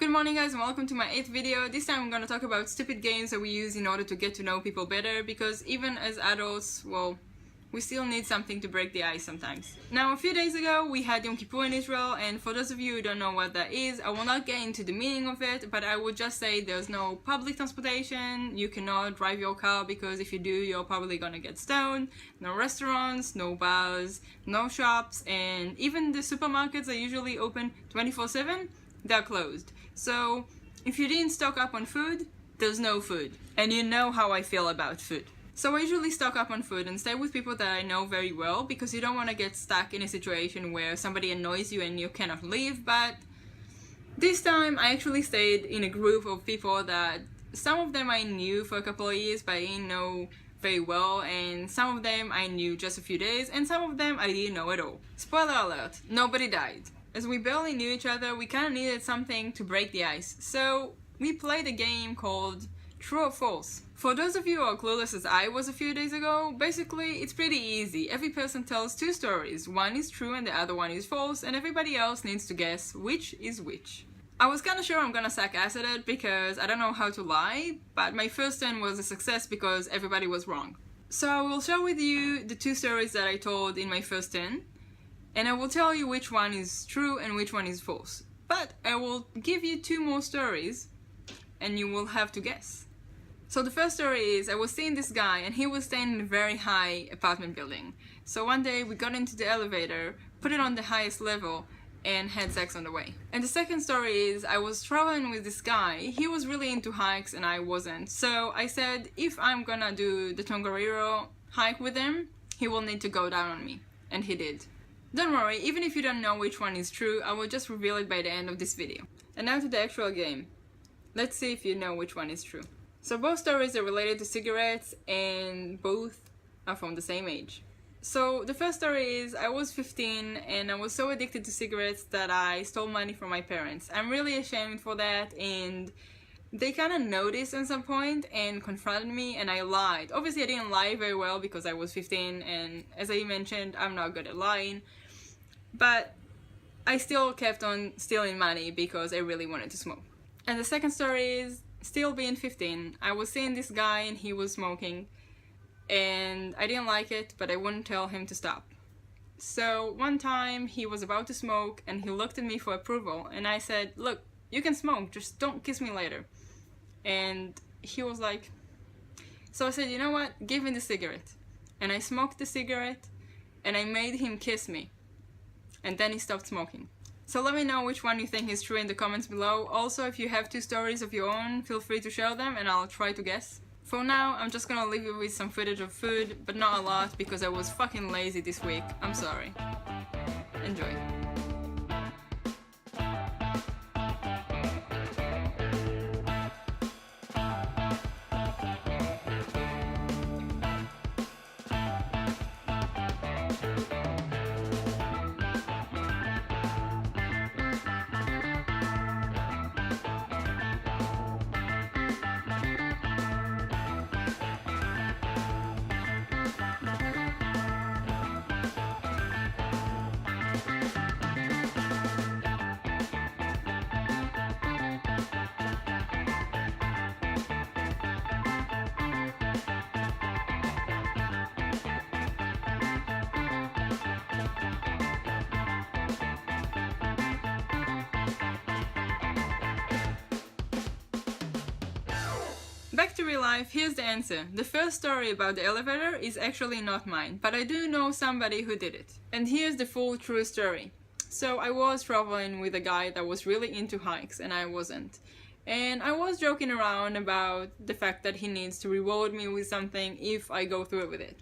Good morning guys and welcome to my 8th video. This time I'm gonna talk about stupid games that we use in order to get to know people better, because even as adults, well, we still need something to break the ice sometimes. Now, a few days ago we had Yom Kippur in Israel, and for those of you who don't know what that is, I will not get into the meaning of it, but I would just say there's no public transportation, you cannot drive your car because if you do you're probably gonna get stoned, no restaurants, no bars, no shops, and even the supermarkets are usually open 24/7, they're closed. So if you didn't stock up on food, there's no food. And you know how I feel about food. So I usually stock up on food and stay with people that I know very well, because you don't want to get stuck in a situation where somebody annoys you and you cannot leave. But this time I actually stayed in a group of people that some of them I knew for a couple of years but I didn't know very well, and some of them I knew just a few days, and some of them I didn't know at all. Spoiler alert, nobody died. As we barely knew each other, we kind of needed something to break the ice. So we played a game called True or False. For those of you who are clueless as I was a few days ago, basically it's pretty easy. Every person tells two stories. One is true and the other one is false, and everybody else needs to guess which is which. I was kinda sure I'm gonna suck ass at it because I don't know how to lie, but my first turn was a success because everybody was wrong. So I will share with you the two stories that I told in my first turn, and I will tell you which one is true and which one is false. But I will give you two more stories and you will have to guess. So the first story is, I was seeing this guy and he was staying in a very high apartment building. So one day we got into the elevator, put it on the highest level, and had sex on the way. And the second story is, I was traveling with this guy. He was really into hikes and I wasn't. So I said, if I'm gonna do the Tongariro hike with him, he will need to go down on me. And he did. Don't worry, even if you don't know which one is true, I will just reveal it by the end of this video. And now to the actual game. Let's see if you know which one is true. So both stories are related to cigarettes and both are from the same age. So the first story is, I was 15 and I was so addicted to cigarettes that I stole money from my parents. I'm really ashamed for that, and they kind of noticed at some point and confronted me, and I lied. Obviously I didn't lie very well because I was 15, and as I mentioned, I'm not good at lying. But I still kept on stealing money because I really wanted to smoke. And the second story is, still being 15, I was seeing this guy and he was smoking, and I didn't like it, but I wouldn't tell him to stop. So one time he was about to smoke and he looked at me for approval, and I said, look, you can smoke, just don't kiss me later. And he was like, so I said, you know what, give me the cigarette. And I smoked the cigarette and I made him kiss me, and then he stopped smoking. So let me know which one you think is true in the comments below. Also, if you have two stories of your own, feel free to share them and I'll try to guess. For now, I'm just gonna leave you with some footage of food, but not a lot because I was fucking lazy this week. I'm sorry. Enjoy. Back to real life, here's the answer. The first story about the elevator is actually not mine, but I do know somebody who did it. And here's the full true story. So I was traveling with a guy that was really into hikes and I wasn't. And I was joking around about the fact that he needs to reward me with something if I go through with it.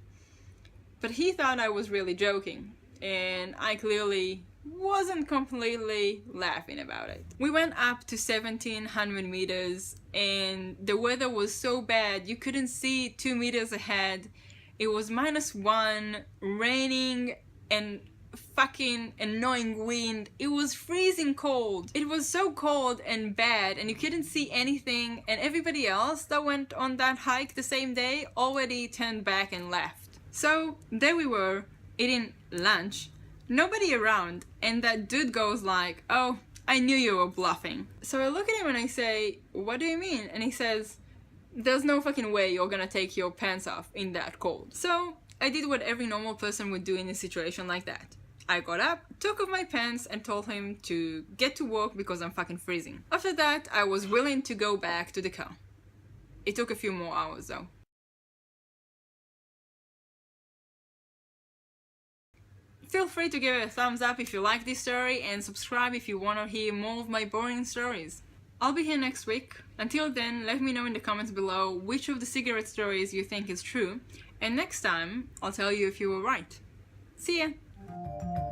But he thought I was really joking, and I clearly wasn't completely laughing about it. We went up to 1700 meters and the weather was so bad you couldn't see 2 meters ahead. It was -1, raining, and fucking annoying wind. It was freezing cold. It was so cold and bad and you couldn't see anything, and everybody else that went on that hike the same day already turned back and left. So there we were, eating lunch, nobody around, and that dude goes like, oh, I knew you were bluffing. So I look at him and I say, what do you mean? And he says, there's no fucking way you're gonna take your pants off in that cold. So I did what every normal person would do in a situation like that. I got up, took off my pants and told him to get to work because I'm fucking freezing. After that, I was willing to go back to the car. It took a few more hours though. Feel free to give it a thumbs up if you like this story and subscribe if you want to hear more of my boring stories. I'll be here next week. Until then, let me know in the comments below which of the cigarette stories you think is true, and next time I'll tell you if you were right. See ya!